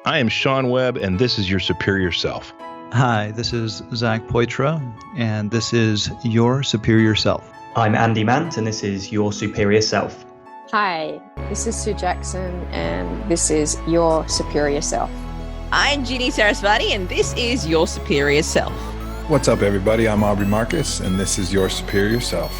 I am Sean Webb, and this is Your Superior Self. Hi, this is Zach Poitras, and this is Your Superior Self. I'm Andy Mant, and this is Your Superior Self. Hi, this is Sue Jackson, and this is Your Superior Self. I'm Ginny Sarasvati, and this is Your Superior Self. What's up, everybody? I'm Aubrey Marcus, and this is Your Superior Self.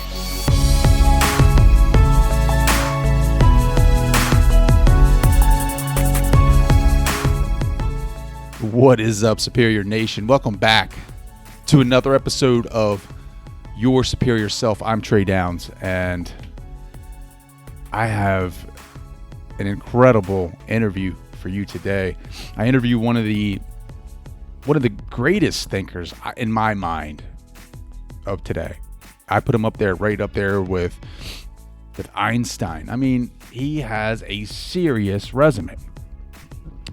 What is up, Superior Nation? Welcome back to another episode of Your Superior Self. I'm Trey Downs, and I have an incredible interview for you today. I interview one of the greatest thinkers in my mind of today. I put him up there, right up there with Einstein. I mean, he has a serious resume.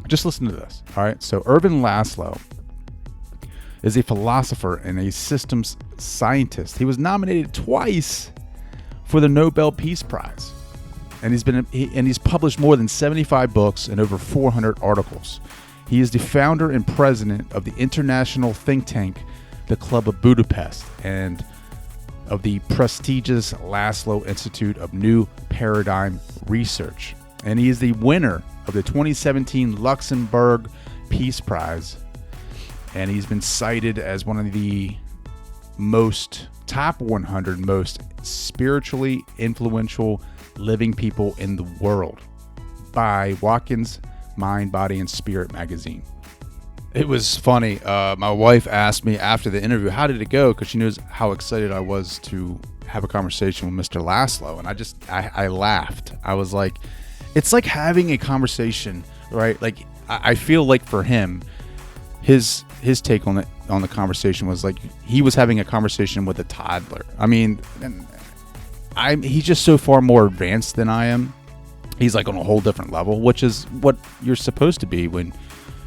Just listen to this, all right? So Ervin Laszlo is a philosopher and a systems scientist. He was nominated twice for the Nobel Peace Prize, and he's published more than 75 books and over 400 articles. He is the founder and president of the international think tank, the Club of Budapest, and of the prestigious Laszlo Institute of New Paradigm Research. And he is the winner of the 2017 Luxembourg Peace Prize. And he's been cited as one of the top 100 most spiritually influential living people in the world by Watkins Mind Body and Spirit magazine. It was funny. My wife asked me after the interview, how did it go? Because she knows how excited I was to have a conversation with Mr. Laszlo. And I laughed. I was like, it's like having a conversation, right? Like, I feel like for him, his take on the conversation was like he was having a conversation with a toddler. I mean, he's just so far more advanced than I am. He's like on a whole different level, which is what you're supposed to be when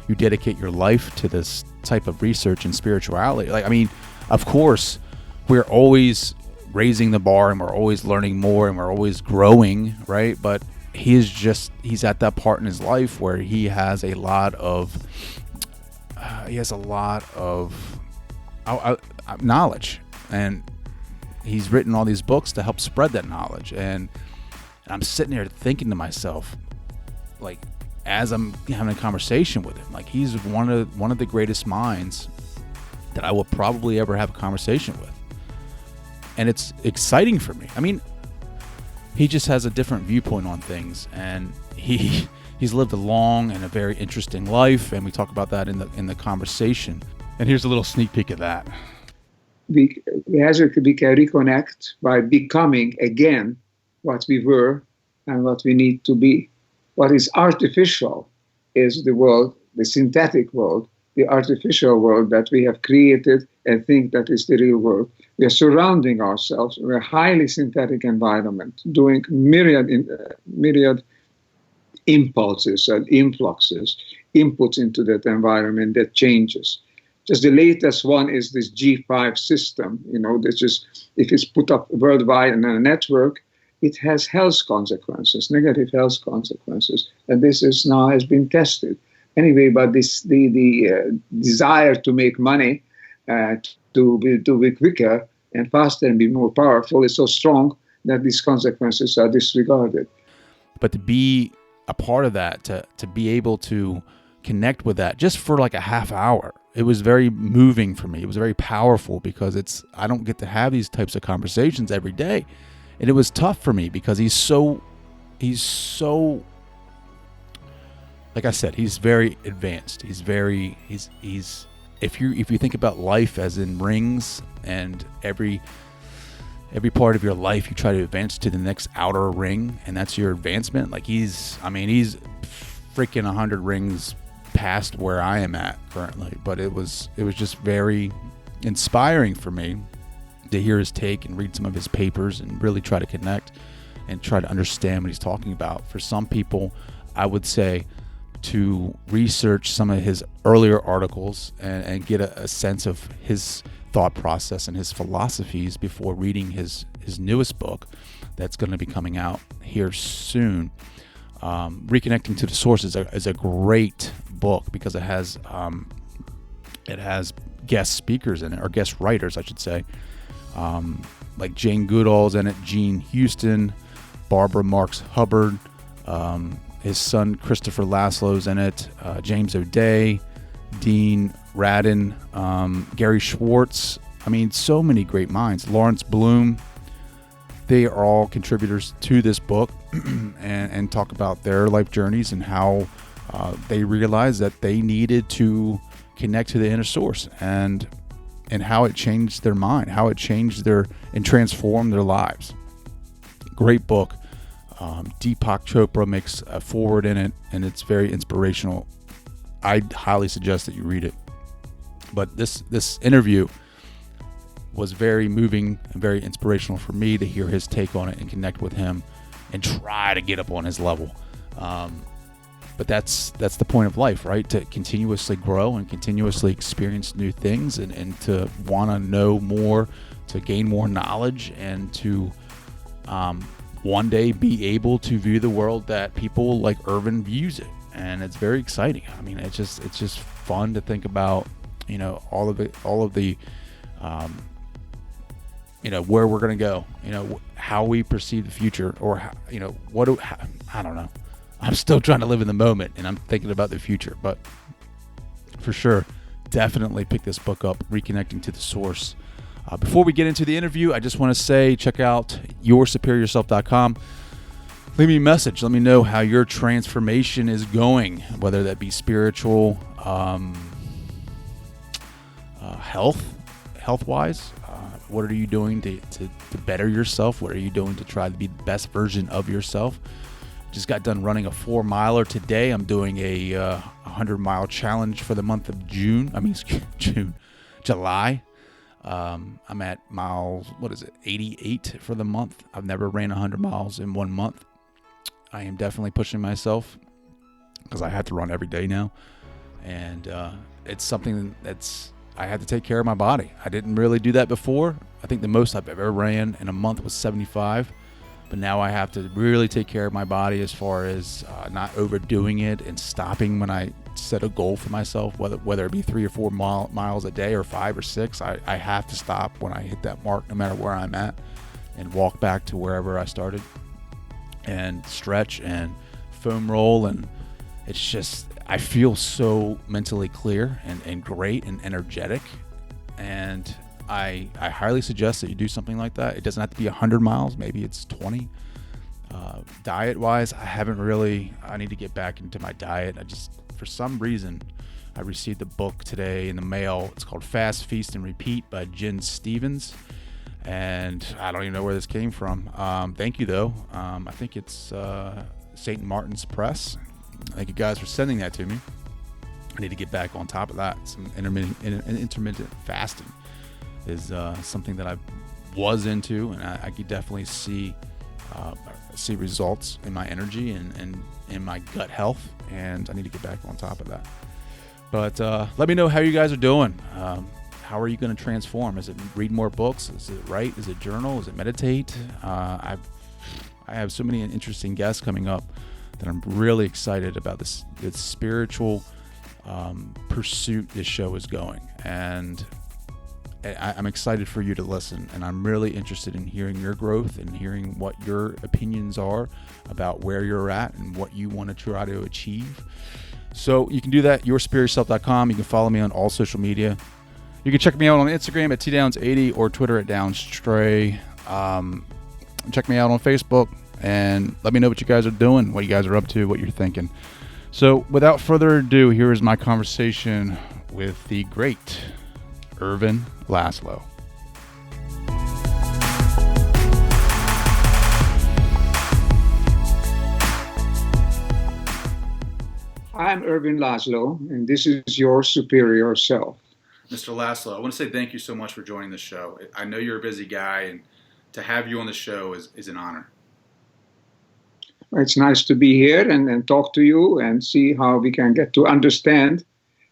you dedicate your life to this type of research and spirituality. Like, I mean, of course, we're always raising the bar and we're always learning more and we're always growing, right? But he's at that part in his life where he has a lot of knowledge, and he's written all these books to help spread that knowledge. And I'm sitting there thinking to myself, like, as I'm having a conversation with him, like, he's one of the greatest minds that I will probably ever have a conversation with. And it's exciting for me. I mean, he just has a different viewpoint on things, and he's lived a long and a very interesting life, and we talk about that in the conversation. And here's a little sneak peek of that. We can reconnect by becoming again what we were and what we need to be. What is artificial is the world, the synthetic world, the artificial world that we have created and think that is the real world. We are surrounding ourselves in a highly synthetic environment, doing myriad impulses and influxes, inputs into that environment that changes. Just the latest one is this G5 system. That's just, if it's put up worldwide in a network, it has health consequences, negative health consequences, and this has been tested. Anyway, but the desire to make money, to be quicker and faster and be more powerful is so strong that these consequences are disregarded. But to be a part of that, to be able to connect with that just for like a half hour, it was very moving for me. It was very powerful because I don't get to have these types of conversations every day. And it was tough for me because he's so like I said, he's very advanced. He's if you think about life as in rings, and every part of your life you try to advance to the next outer ring, and that's your advancement. Like he's freaking 100 rings past where I am at currently. But it was just very inspiring for me to hear his take and read some of his papers and really try to connect and try to understand what he's talking about. For some people, I would say to research some of his earlier articles and get a sense of his thought process and his philosophies before reading his newest book that's going to be coming out here soon. Reconnecting to the Source is a great book because it has guest speakers in it, or guest writers, I should say. Like Jane Goodall's in it, Jean Houston, Barbara Marks Hubbard, his son Christopher Laszlo's in it, James O'Day, Dean Radin, Gary Schwartz. I mean, so many great minds. Lawrence Bloom. They are all contributors to this book and talk about their life journeys and how they realized that they needed to connect to the inner source and how it changed their mind, how it changed and transformed their lives. Great book. Deepak Chopra makes a foreword in it, and it's very inspirational. I highly suggest that you read it. But this interview was very moving and very inspirational for me to hear his take on it and connect with him and try to get up on his level. But that's the point of life, right? To continuously grow and continuously experience new things and to want to know more, to gain more knowledge, and to one day be able to view the world that people like Ervin views it. And it's very exciting. I mean, it's just fun to think about, all of the where we're going to go, how we perceive the future, or how, I don't know. I'm still trying to live in the moment, and I'm thinking about the future. But for sure, definitely pick this book up, Reconnecting to the Source. Before we get into the interview, I just want to say, check out yoursuperiorself.com. Leave me a message. Let me know how your transformation is going, whether that be spiritual, health-wise. What are you doing to better yourself? What are you doing to try to be the best version of yourself? Just got done running a 4-miler today. I'm doing a 100-mile challenge for the month of July. I'm at miles, 88 for the month. I've never ran 100 miles in 1 month. I am definitely pushing myself because I have to run every day now. And it's something I had to take care of my body. I didn't really do that before. I think the most I've ever ran in a month was 75. But now I have to really take care of my body as far as not overdoing it and stopping when I set a goal for myself, whether it be 3 or 4 miles a day or 5 or 6. I have to stop when I hit that mark, no matter where I'm at, and walk back to wherever I started and stretch and foam roll. And it's just, I feel so mentally clear and great and energetic. And I highly suggest that you do something like that. It doesn't have to be 100 miles. Maybe it's 20. Diet-wise, I need to get back into my diet. For some reason, I received a book today in the mail. It's called Fast, Feast, and Repeat by Jen Stevens. And I don't even know where this came from. Thank you, though. I think it's St. Martin's Press. Thank you guys for sending that to me. I need to get back on top of that. Some intermittent fasting is something that I was into, and I could definitely see results in my energy and in my gut health, and I need to get back on top of that. But let me know how you guys are doing. How are you going to transform? Is it read more books? Is it write? Is it journal? Is it meditate? I have so many interesting guests coming up that I'm really excited about this spiritual pursuit this show is going, and I'm excited for you to listen, and I'm really interested in hearing your growth and hearing what your opinions are about where you're at and what you want to try to achieve. So you can do that, yoursuperiorself.com. You can follow me on all social media. You can check me out on Instagram at tdowns80 or Twitter at downstray. Check me out on Facebook and let me know what you guys are doing, what you guys are up to, what you're thinking. So without further ado, here is my conversation with the great Ervin Laszlo. I'm Ervin Laszlo, and this is Your Superior Self. Mr. Laszlo, I want to say thank you so much for joining the show. I know you're a busy guy, and to have you on the show is an honor. It's nice to be here and talk to you and see how we can get to understand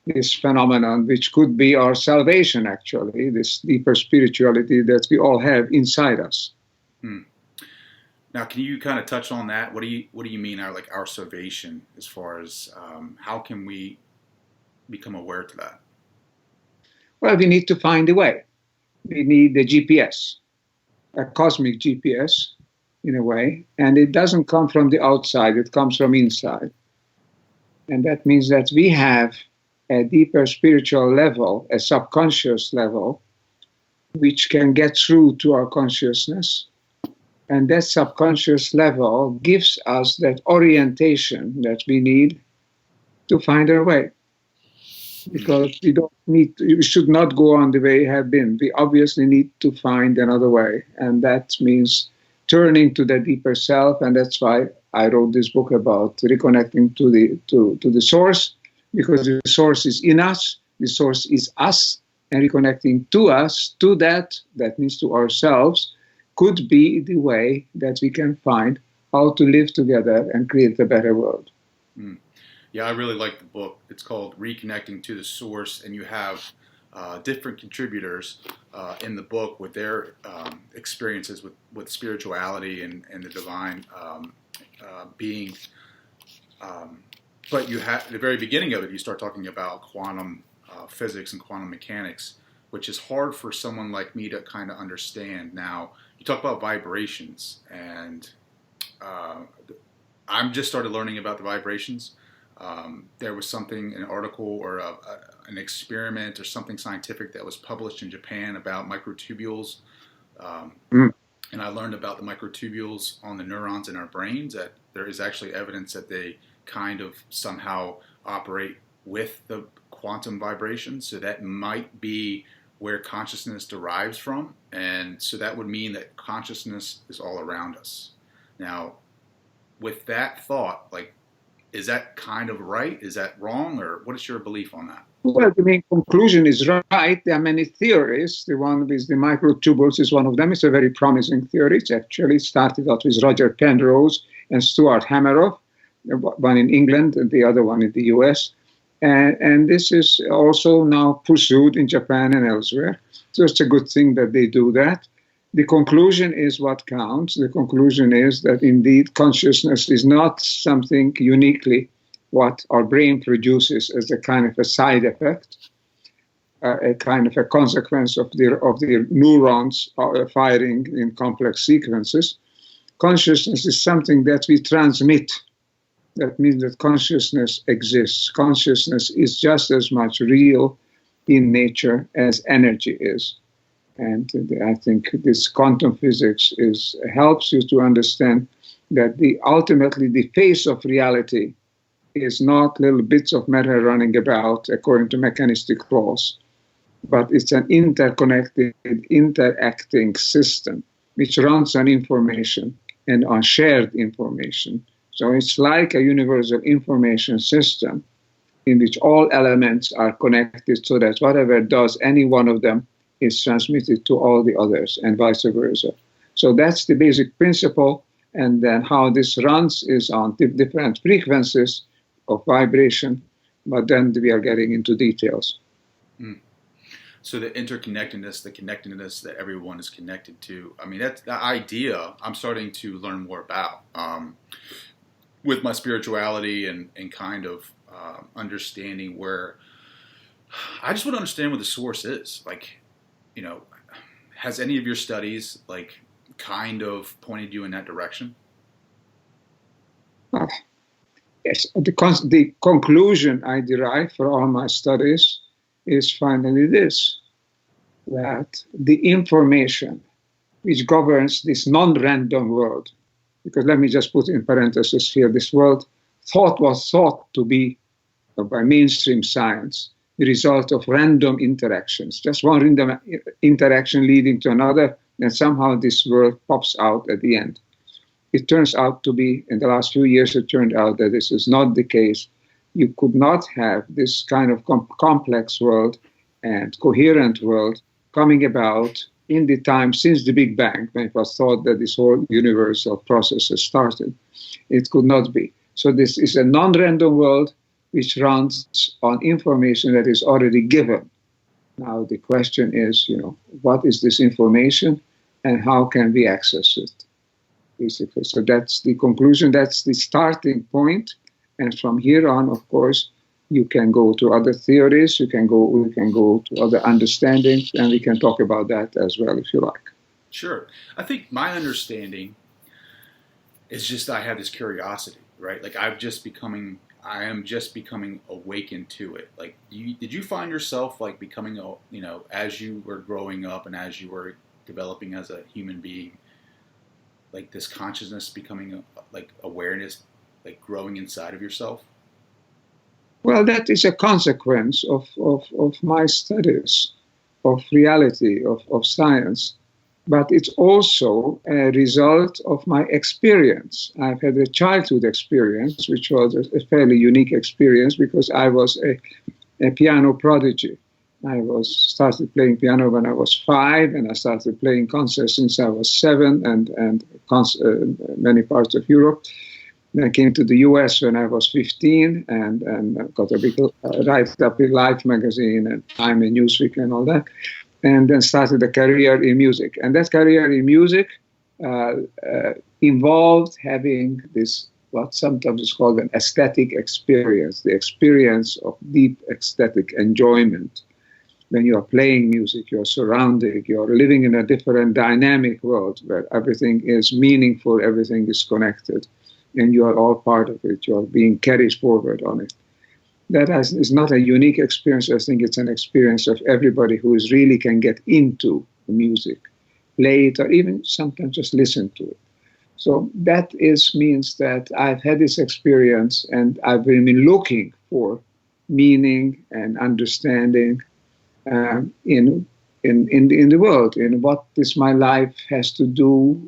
this phenomenon, which could be our salvation, actually, this deeper spirituality that we all have inside us. Now, can you kind of touch on that? What do you mean our salvation, as far as how can we become aware to that? Well, we need to find a way. We need the GPS, a cosmic GPS in a way, and it doesn't come from the outside, it comes from inside. And that means that we have a deeper spiritual level, a subconscious level, which can get through to our consciousness. And that subconscious level gives us that orientation that we need to find our way. Because we should not go on the way we have been. We obviously need to find another way. And that means turning to the deeper self. And that's why I wrote this book about reconnecting to the source, because the source is in us, the source is us, and reconnecting to us, to that means to ourselves, could be the way that we can find how to live together and create a better world. Mm. Yeah, I really like the book. It's called Reconnecting to the Source, and you have different contributors in the book with their experiences with spirituality and the divine being. But you have, at the very beginning of it, you start talking about quantum physics and quantum mechanics, which is hard for someone like me to kind of understand. Now, you talk about vibrations, and I'm just started learning about the vibrations. There was something, an article or an experiment or something scientific that was published in Japan about microtubules. And I learned about the microtubules on the neurons in our brains, that there is actually evidence that they kind of somehow operate with the quantum vibrations. So that might be where consciousness derives from. And so that would mean that consciousness is all around us. Now, with that thought, like, is that kind of right? Is that wrong? Or what is your belief on that? Well, the main conclusion is right. There are many theories. The one with the microtubules is one of them. It's a very promising theory. It actually started out with Roger Penrose and Stuart Hameroff, one in England and the other one in the US. And this is also now pursued in Japan and elsewhere. So it's a good thing that they do that. The conclusion is what counts. The conclusion is that indeed consciousness is not something uniquely what our brain produces as a kind of a side effect, a kind of a consequence of the neurons firing in complex sequences. Consciousness is something that we transmit. That means that consciousness exists. Consciousness is just as much real in nature as energy is. And I think this quantum physics helps you to understand that ultimately the face of reality is not little bits of matter running about according to mechanistic laws, but it's an interconnected, interacting system which runs on information and on shared information. So it's like a universal information system in which all elements are connected so that whatever does any one of them is transmitted to all the others and vice versa. So that's the basic principle. And then how this runs is on different frequencies of vibration, but then we are getting into details. Mm. So the interconnectedness, the connectedness that everyone is connected to, I mean, that's the idea I'm starting to learn more about with my spirituality and kind of understanding where I just want to understand what the source is. Like, you know, has any of your studies like kind of pointed you in that direction? Yes, the conclusion I derive for all my studies is finally this, that the information which governs this non-random world, because let me just put in parentheses here, this world was thought to be, by mainstream science, the result of random interactions, just one random interaction leading to another, and somehow this world pops out at the end. It turns out to be, in the last few years, it turned out that this is not the case. You could not have this kind of complex world and coherent world coming about in the time since the Big Bang, when it was thought that this whole universal process has started. It could not be. So this is a non-random world which runs on information that is already given. Now the question is, what is this information and how can we access it? Basically. So that's the conclusion, that's the starting point. And from here on, of course, You can go to other theories, we can go to other understandings, and we can talk about that as well if you like. Sure. I think my understanding is just I have this curiosity, right? Like I am just becoming awakened to it. Like, did you find yourself like becoming, as you were growing up and as you were developing as a human being, like this consciousness becoming like awareness, like growing inside of yourself? Well, that is a consequence of my studies of reality, of science. But it's also a result of my experience. I've had a childhood experience, which was a fairly unique experience because I was a piano prodigy. I started playing piano when I was 5, and I started playing concerts since I was 7, and many parts of Europe. Then I came to the US when I was 15, and got a big write-up in Life magazine and Time and Newsweek and all that. And then started a career in music. And that career in music involved having this, what sometimes is called an aesthetic experience, the experience of deep aesthetic enjoyment. When you are playing music, you're surrounded, you're living in a different dynamic world where everything is meaningful, everything is connected, and you are all part of it. You're being carried forward on it. That is not a unique experience. I think it's an experience of everybody who really can get into music, play it, or even sometimes just listen to it. So that means that I've had this experience, and I've been looking for meaning and understanding in the world, in what my life has to do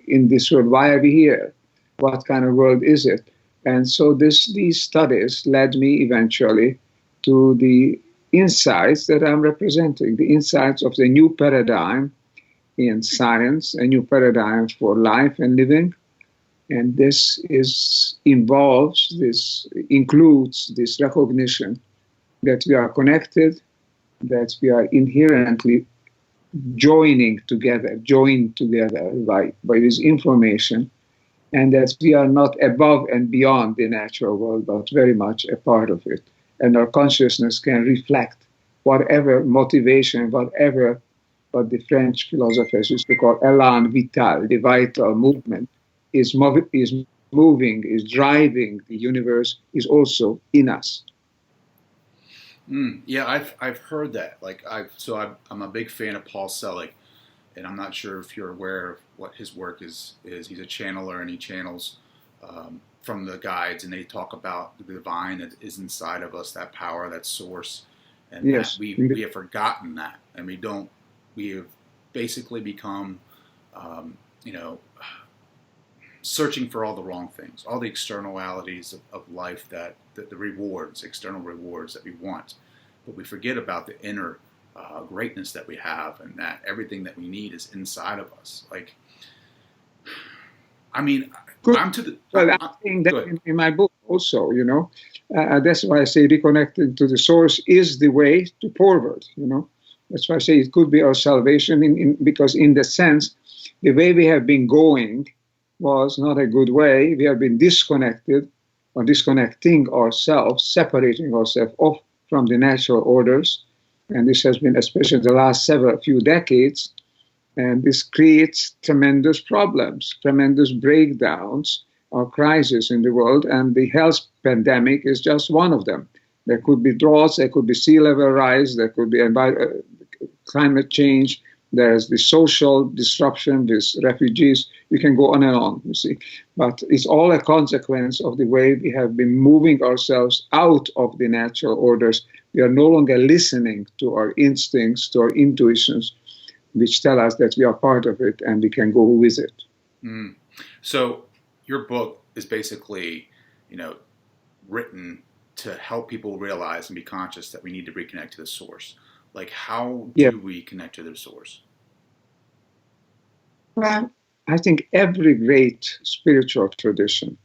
in this world. Why are we here? What kind of world is it? And so these studies led me eventually to the insights that I'm representing, the insights of the new paradigm in science, a new paradigm for life and living. And this includes this recognition that we are connected, that we are inherently joined together by this information, and that we are not above and beyond the natural world, but very much a part of it. And our consciousness can reflect whatever motivation, what the French philosophers used to call élan vital, the vital movement, is moving, is driving the universe, is also in us. Yeah, I've heard that. I'm a big fan of Paul Selig, and I'm not sure if you're aware of what his work is. He's a channeler, and he channels from the guides, and they talk about the divine that is inside of us, that power, that source, and yes, that we have forgotten that, and we have basically become, searching for all the wrong things, all the externalities of life, that the rewards, external rewards that we want, but we forget about the inner greatness that we have, and that everything that we need is inside of us. Like, I mean, good. I'm to the. Well, I'm saying that in my book also, that's why I say reconnecting to the source is the way to forward, That's why I say it could be our salvation, because in the sense, the way we have been going was not a good way. We have been disconnected, or disconnecting ourselves, separating ourselves off from the natural orders. And this has been, especially the last few decades, and this creates tremendous problems, tremendous breakdowns or crises in the world, and the health pandemic is just one of them. There could be droughts, there could be sea level rise, there could be climate change, there's the social disruption, there's refugees, you can go on and on, you see. But it's all a consequence of the way we have been moving ourselves out of the natural orders. We are no longer listening to our instincts, to our intuitions, which tell us that we are part of it and we can go with it. So your book is basically, written to help people realize and be conscious that we need to reconnect to the source. Like, how do we connect to the source? Well, I think every great spiritual tradition,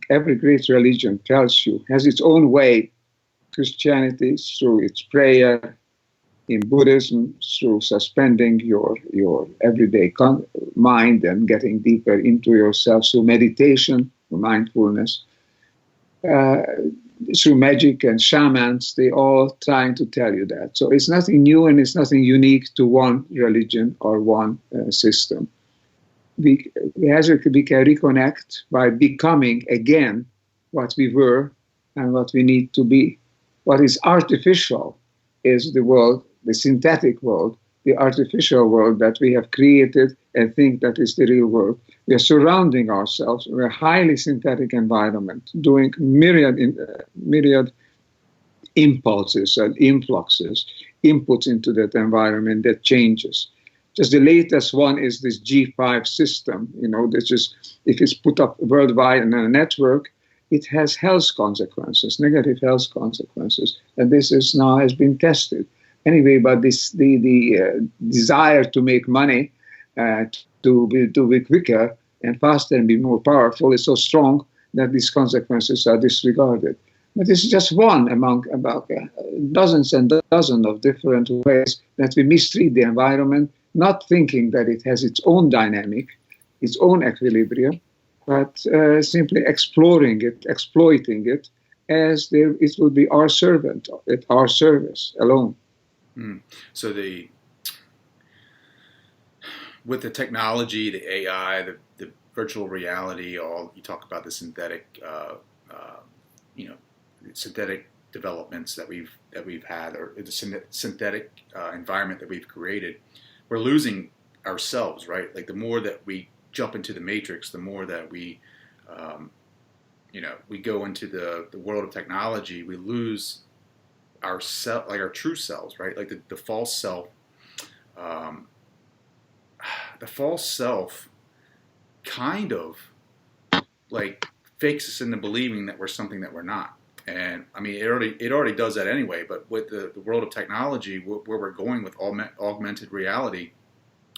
every great religion tells you, has its own way. Christianity, through its prayer, in Buddhism, through suspending your everyday mind and getting deeper into yourself, through meditation, through mindfulness. through magic and shamans, they all trying to tell you that. So it's nothing new and it's nothing unique to one religion or one system. We can reconnect by becoming again what we were and what we need to be. What is artificial is the world, the synthetic world, the artificial world that we have created and think that is the real world. We are surrounding ourselves in a highly synthetic environment, doing myriad impulses and influxes, inputs into that environment that changes. Just the latest one is this G5 system. This is, if it's put up worldwide in a network, it has health consequences, negative health consequences, and this is now has been tested. Anyway, but the desire to make money, to be quicker and faster and be more powerful is so strong that these consequences are disregarded. But this is just one among about dozens and dozens of different ways that we mistreat the environment, not thinking that it has its own dynamic, its own equilibrium, but simply exploring it, exploiting it, as it will be our servant, at our service alone. So with the technology, the AI, the virtual reality, you talk about the synthetic, synthetic developments that we've had, or the synthetic environment that we've created. We're losing ourselves, right? Like the more that we jump into the matrix, the more that we go into the world of technology, we lose our true selves, right? Like the false self. The false self kind of like fakes us into believing that we're something that we're not. And I mean, it already does that anyway. But with the world of technology, where we're going with augmented reality,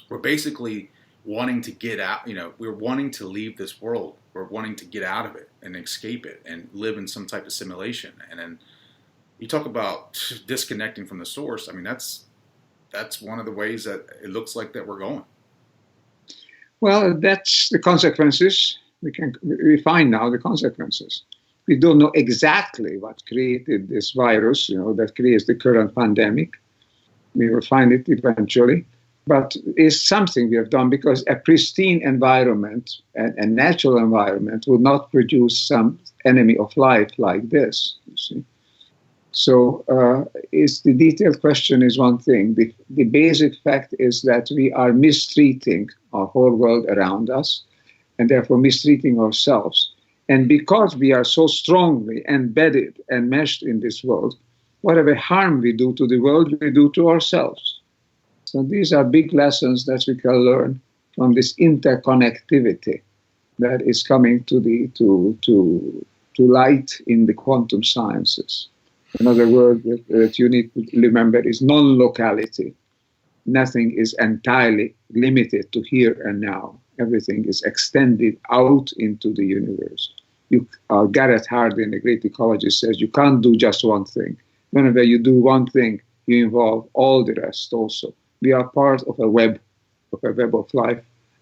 we're basically wanting to get out. We're wanting to leave this world. We're wanting to get out of it and escape it and live in some type of simulation. And then you talk about disconnecting from the source. I mean, that's one of the ways that it looks like that we're going. Well, that's the consequences. We find now the consequences. We don't know exactly what created this virus, that creates the current pandemic. We will find it eventually. But it's something we have done because a pristine environment, a natural environment, would not produce some enemy of life like this, you see. So the detailed question is one thing. The basic fact is that we are mistreating our whole world around us and therefore mistreating ourselves. And because we are so strongly embedded and meshed in this world, whatever harm we do to the world, we do to ourselves. So these are big lessons that we can learn from this interconnectivity that is coming to light in the quantum sciences. Another word that you need to remember is non-locality. Nothing is entirely limited to here and now. Everything is extended out into the universe. Garrett Hardin, the great ecologist, says you can't do just one thing. Whenever you do one thing, you involve all the rest also. We are part of a web of life,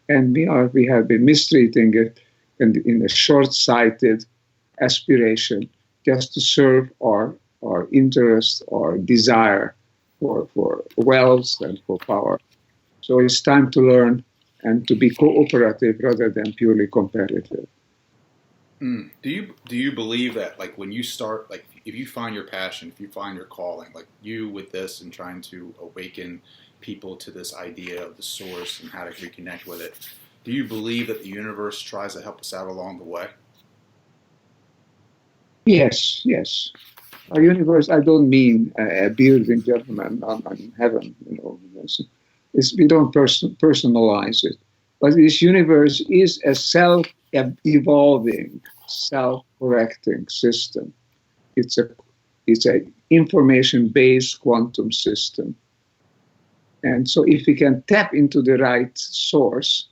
and we have been mistreating it in a short-sighted aspiration just to serve our interest or desire for wealth and for power. So it's time to learn and to be cooperative rather than purely competitive. Do you believe that, like, when you start, like, if you find your passion, if you find your calling, like you with this and trying to awaken people to this idea of the source and how to reconnect with it, do you believe that the universe tries to help us out along the way? Yes. Our universe, I don't mean a building gentleman on heaven, we don't personalize it. But this universe is a self-evolving, self-correcting system. It's a information-based quantum system. And so if we can tap into the right source,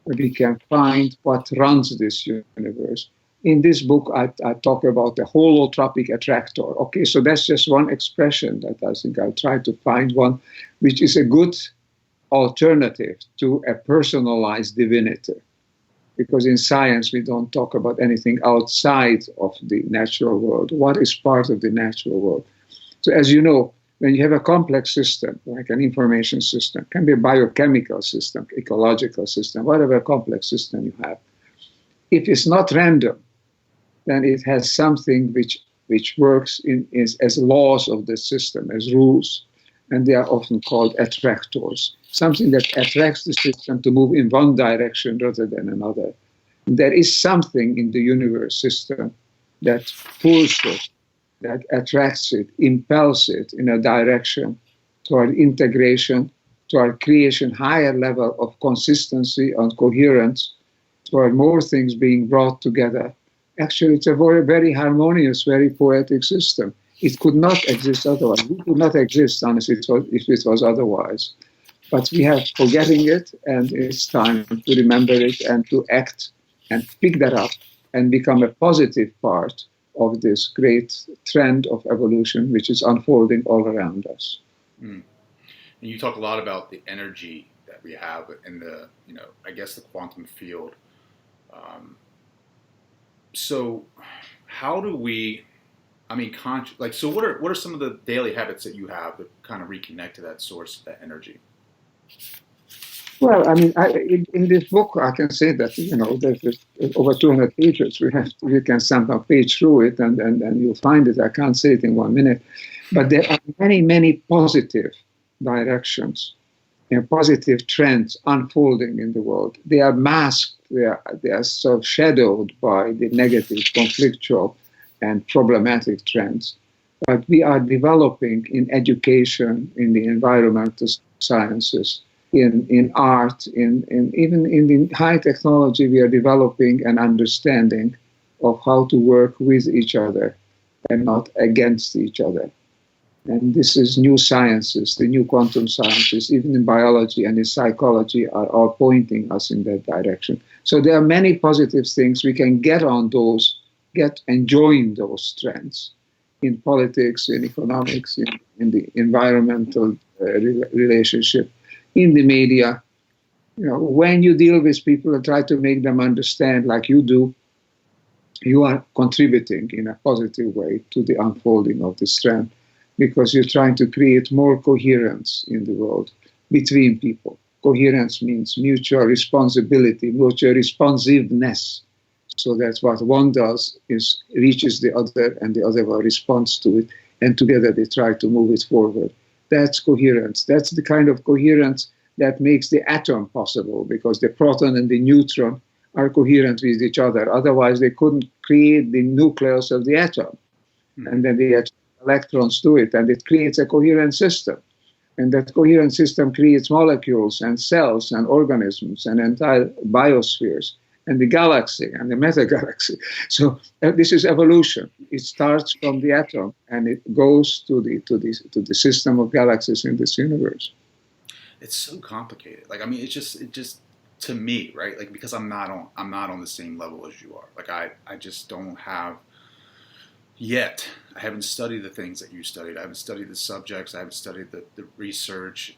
we can find what runs this universe. In this book, I talk about the holotropic attractor. Okay, so that's just one expression that I think I'll try to find one, which is a good alternative to a personalized divinity. because in science we don't talk about anything outside of the natural world. What is part of the natural world? So as you know, when you have a complex system, like an information system, can be a biochemical system, ecological system, whatever complex system you have, if it's not random, then it has something which works as laws of the system, as rules, and they are often called attractors, something that attracts the system to move in one direction rather than another. There is something in the universe system that pulls it, that attracts it, impels it in a direction toward integration, toward creation, higher level of consistency and coherence, toward more things being brought together. Actually, it's a very, very harmonious, very poetic system. It could not exist otherwise. We could not exist unless if it was otherwise. But we are forgetting it, and it's time to remember it and to act and pick that up and become a positive part of this great trend of evolution which is unfolding all around us. And you talk a lot about the energy that we have in the, I guess the quantum field. So how do we, so what are some of the daily habits that you have that kind of reconnect to that source, that energy? Well, in this book, I can say that, there's over 200 pages. We can somehow page through it and you'll find it. I can't say it in 1 minute. But there are many, many positive directions and positive trends unfolding in the world. They are masked, they are sort of shadowed by the negative, conflictual, and problematic trends. But we are developing in education, in the environmental sciences, in art, even in the high technology, we are developing an understanding of how to work with each other and not against each other. And this is new sciences, the new quantum sciences, even in biology and in psychology are all pointing us in that direction. So there are many positive things. We can get on those, and join those trends in politics, in economics, in the environmental relationship, in the media. When you deal with people and try to make them understand like you do, you are contributing in a positive way to the unfolding of this trend, because you're trying to create more coherence in the world between people. Coherence means mutual responsibility, mutual responsiveness. So that's what one does, is reaches the other and the other one responds to it, and together they try to move it forward. That's coherence. That's the kind of coherence that makes the atom possible, because the proton and the neutron are coherent with each other. Otherwise, they couldn't create the nucleus of the atom. And then the electrons do it, and it creates a coherent system. And that coherent system creates molecules and cells and organisms and entire biospheres and the galaxy and the metagalaxy. So this is evolution. It starts from the atom and it goes to the system of galaxies in this universe. It's so complicated. It just to me, right? Because I'm not on the same level as you are. I just don't have yet. I haven't studied the things that you studied. I haven't studied the subjects. I haven't studied the research.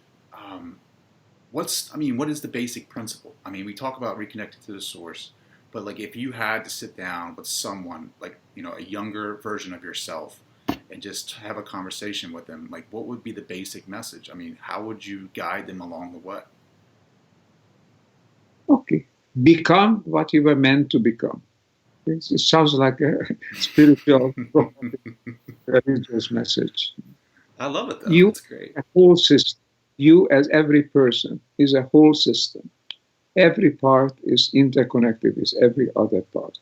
What is the basic principle? We talk about reconnecting to the source, but if you had to sit down with someone, a younger version of yourself, and just have a conversation with them, what would be the basic message? How would you guide them along the way? Okay. Become what you were meant to become. It sounds like a spiritual, religious message. I love it, though. That's great. A whole system. You, as every person, is a whole system. Every part is interconnected with every other part.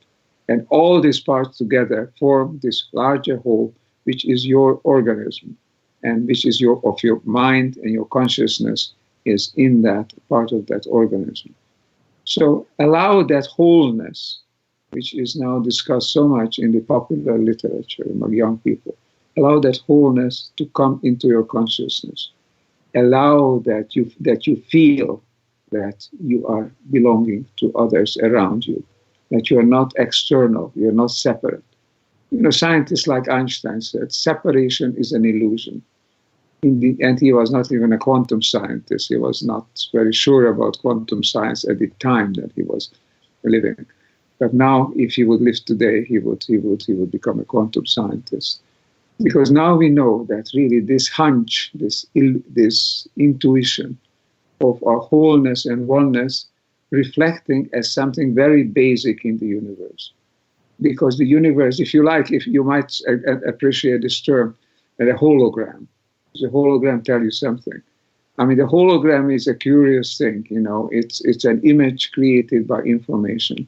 And all these parts together form this larger whole, which is your organism, and which is your mind, and your consciousness is in that part of that organism. So allow that wholeness, which is now discussed so much in the popular literature among young people. Allow that wholeness to come into your consciousness. Allow that you feel that you are belonging to others around you, that you are not external, you're not separate. Scientists like Einstein said, separation is an illusion. And he was not even a quantum scientist. He was not very sure about quantum science at the time that he was living. But now, if he would live today, he would become a quantum scientist. Because now we know that really this hunch, this intuition of our wholeness and oneness reflecting as something very basic in the universe. Because the universe, if you might appreciate this term, a hologram. Does a hologram tell you something? I mean, the hologram is a curious thing, it's an image created by information.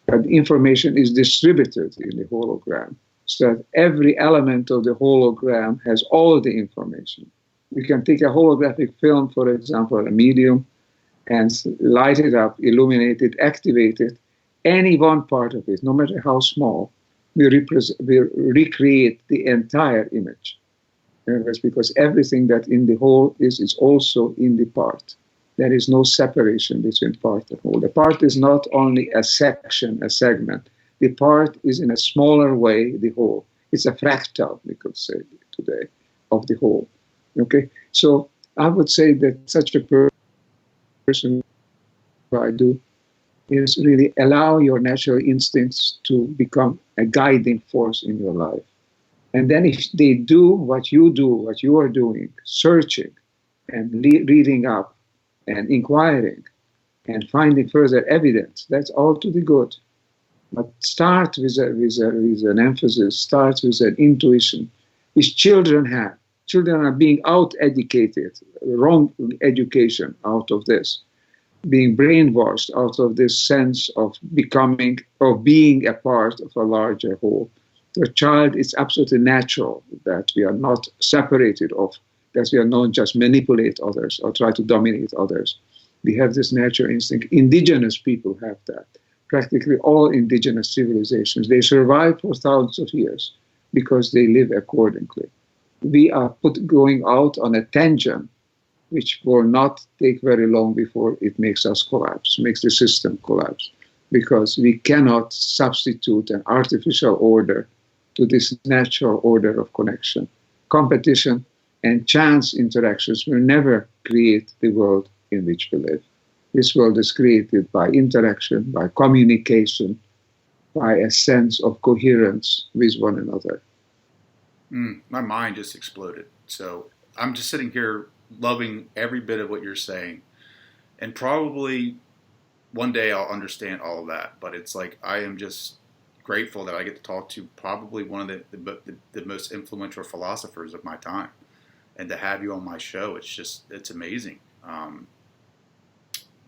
But information is distributed in the hologram, so that every element of the hologram has all the information. You can take a holographic film, for example, a medium, and light it up, illuminate it, activate it. Any one part of it, no matter how small, will recreate the entire image. Because everything that in the whole is also in the part. There is no separation between part and whole. The part is not only a section, a segment. The part is in a smaller way the whole. It's a fractal, we could say today, of the whole. Okay? So I would say that such a person, what I do, is really allow your natural instincts to become a guiding force in your life. And then if they do, what you are doing, searching and reading up, and inquiring and finding further evidence, that's all to the good. But start with an emphasis, start with an intuition, which children have. Children are being out-educated, wrong education out of this, being brainwashed out of this sense of becoming or being a part of a larger whole. For a child, it's absolutely natural that we are not separated off, that we are not just manipulate others or try to dominate others. We have this natural instinct. Indigenous people have that. Practically all indigenous civilizations, they survive for thousands of years because they live accordingly. We are going out on a tangent which will not take very long before it makes us collapse, makes the system collapse, because we cannot substitute an artificial order to this natural order of connection. Competition and chance interactions will never create the world in which we live. This world is created by interaction, by communication, by a sense of coherence with one another. My mind just exploded. So I'm just sitting here loving every bit of what you're saying. And probably one day I'll understand all of that. But it's like I am just grateful that I get to talk to probably one of the most influential philosophers of my time. And to have you on my show, it's amazing.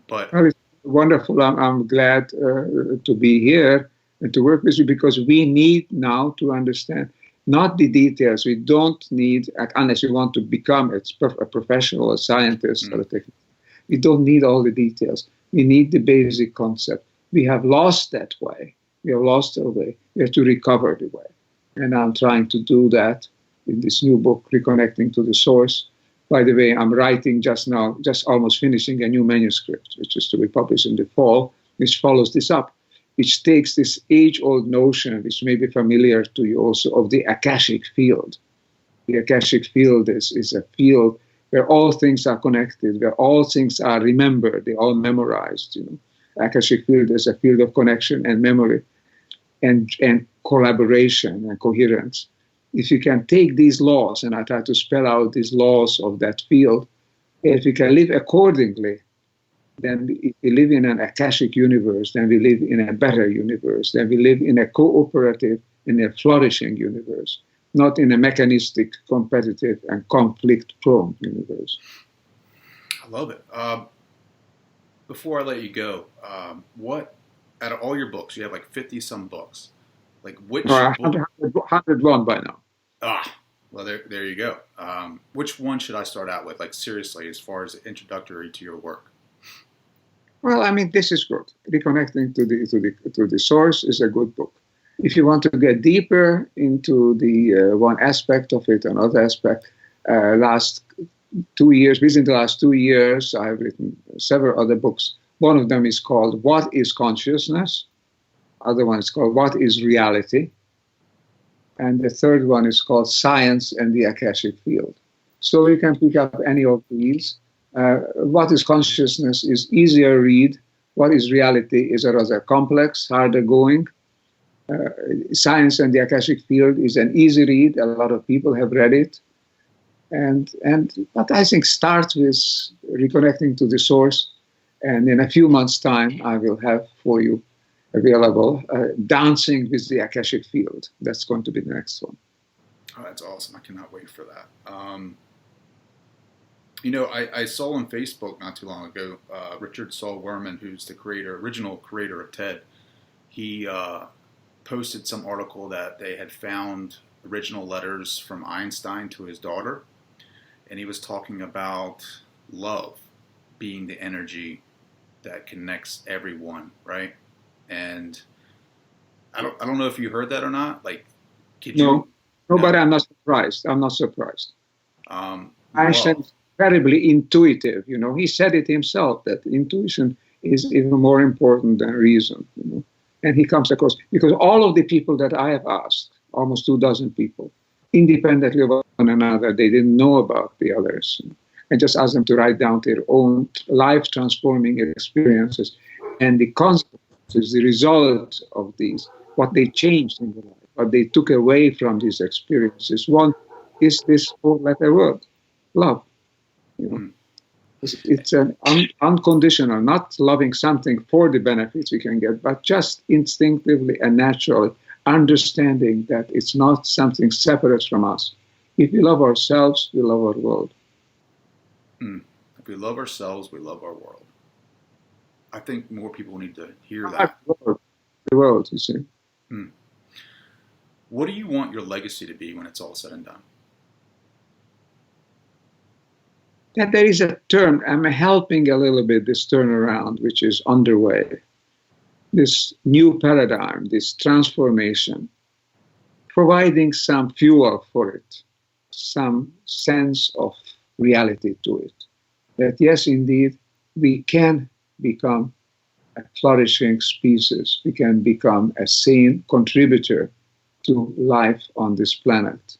But well, it's wonderful. I'm glad to be here and to work with you, because we need now to understand not the details. We don't need, unless you want to become a professional, a scientist, or a technician. We don't need all the details. We need the basic concept. We have lost that way. We have lost our way. We have to recover the way. And I'm trying to do that in this new book, Reconnecting to the Source. By the way, I'm writing just now, just almost finishing a new manuscript, which is to be published in the fall, which follows this up, which takes this age-old notion, which may be familiar to you also, of the Akashic field. The Akashic field is a field where all things are connected, where all things are remembered, they're all memorized. Akashic field is a field of connection and memory and collaboration and coherence. If you can take these laws, and I try to spell out these laws of that field, if we can live accordingly, then if we live in an Akashic universe, then we live in a better universe, then we live in a cooperative, in a flourishing universe, not in a mechanistic, competitive, and conflict-prone universe. I love it. Before I let you go, what, out of all your books, you have like 50-some books, like which book? 101 by now. Well, there you go. Which one should I start out with, like seriously, as far as introductory to your work? Well, I mean, this is good. Reconnecting to the Source is a good book. If you want to get deeper into the one aspect of it, another aspect, within the last 2 years, I've written several other books. One of them is called What is Consciousness? Other one is called What is Reality? And the third one is called Science and the Akashic Field. So you can pick up any of these. What is Consciousness is easier read what is reality is a rather complex, harder going. Science and the Akashic Field is an easy read. A lot of people have read it. But I think start with reconnecting to the source, and in a few months' time, I will have for you available Dancing with the Akashic Field. That's going to be the next one. Oh, that's awesome. I cannot wait for that. I saw on Facebook not too long ago, Richard Saul Wurman, who's the original creator of TED, he posted some article that they had found original letters from Einstein to his daughter, and he was talking about love being the energy that connects everyone, right? And I don't know if you heard that or not. Like, No, but I'm not surprised. Einstein is terribly intuitive. He said it himself that intuition is even more important than reason. And he comes across, because all of the people that I have asked, almost 24 people, independently of one another, they didn't know about the others. And just asked them to write down their own life-transforming experiences and the consequences, the result of these, what they changed in their life, what they took away from these experiences. One is this four-letter word, love. It's an unconditional, not loving something for the benefits we can get, but just instinctively and naturally understanding that it's not something separate from us. If we love ourselves, we love our world. If we love ourselves, we love our world. I think more people need to hear that. The world, you see. What do you want your legacy to be when it's all said and done? Yeah, there is a term, I'm helping a little bit this turnaround, which is underway. This new paradigm, this transformation, providing some fuel for it, some sense of reality to it. That yes, indeed, we can become a flourishing species. We can become a sane contributor to life on this planet.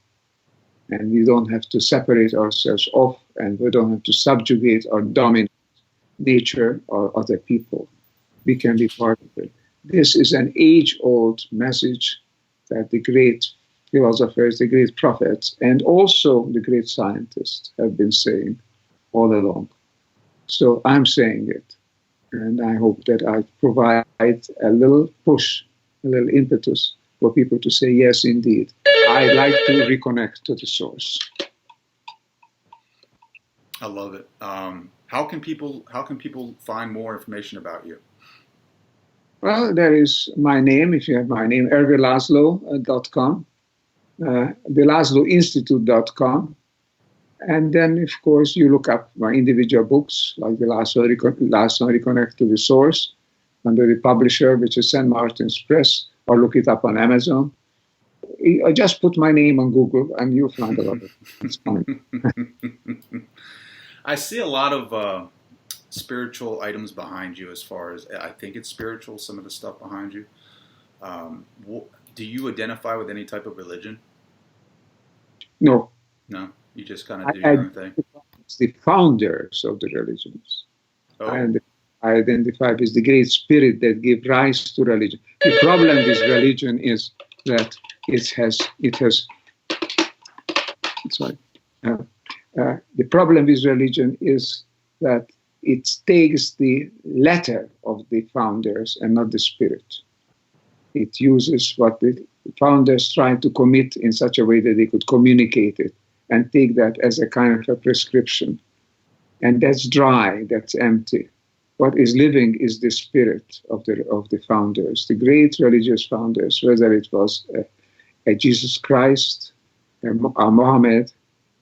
And we don't have to separate ourselves off, and we don't have to subjugate or dominate nature or other people. We can be part of it. This is an age-old message that the great philosophers, the great prophets, and also the great scientists have been saying all along. So I'm saying it, and I hope that I provide a little push, a little impetus for people to say, yes, indeed, I'd like to reconnect to the source. I love it. How can people find more information about you? Well, there is my name, if you have my name, ervinlaszlo.com, thelaszloinstitute.com. And then, of course, you look up my individual books, like the Laszlo Reconnect to the Source, under the publisher, which is St. Martin's Press, or look it up on Amazon. I just put my name on Google, and you'll find a lot of it. It's fine. I see a lot of spiritual items behind you, as far as, I think it's spiritual, some of the stuff behind you. Do you identify with any type of religion? No. No? You just kind of do your own thing? It's the founders of the religions. Oh. And I identify with the great spirit that gave rise to religion. The problem with religion is that the problem with religion is that it takes the letter of the founders and not the spirit. It uses what the founders tried to commit in such a way that they could communicate it and take that as a kind of a prescription. And that's dry, that's empty. What is living is the spirit of the founders, the great religious founders, whether it was a Jesus Christ, a Mohammed,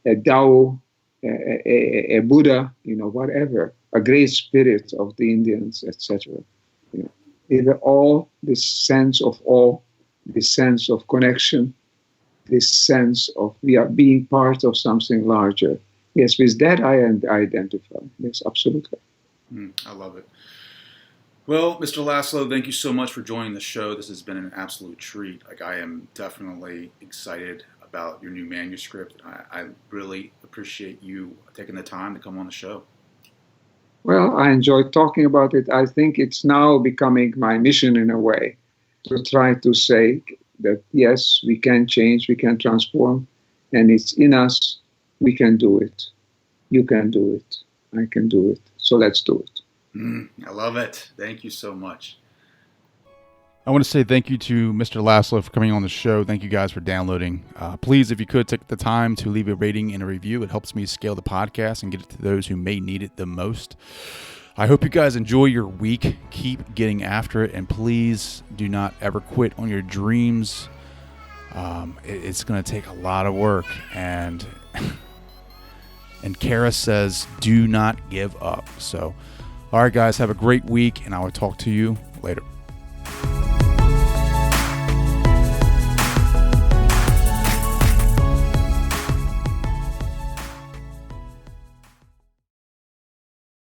a Tao, a Buddha, whatever, a great spirit of the Indians, etc. They were all this sense of awe, this sense of connection, this sense of we are being part of something larger. Yes, with that I identify. Yes, absolutely. I love it. Well, Mr. Laszlo, thank you so much for joining the show. This has been an absolute treat. I am definitely excited about your new manuscript. I really appreciate you taking the time to come on the show. Well, I enjoy talking about it. I think it's now becoming my mission in a way to try to say that, yes, we can change, we can transform, and it's in us. We can do it. You can do it. I can do it. So let's do it. I love it. Thank you so much. I want to say thank you to Mr. Laszlo for coming on the show. Thank you guys for downloading. Please, if you could, take the time to leave a rating and a review. It helps me scale the podcast and get it to those who may need it the most. I hope you guys enjoy your week. Keep getting after it. And please do not ever quit on your dreams. It's going to take a lot of work. And Kara says, do not give up. So, all right, guys, have a great week, and I will talk to you later.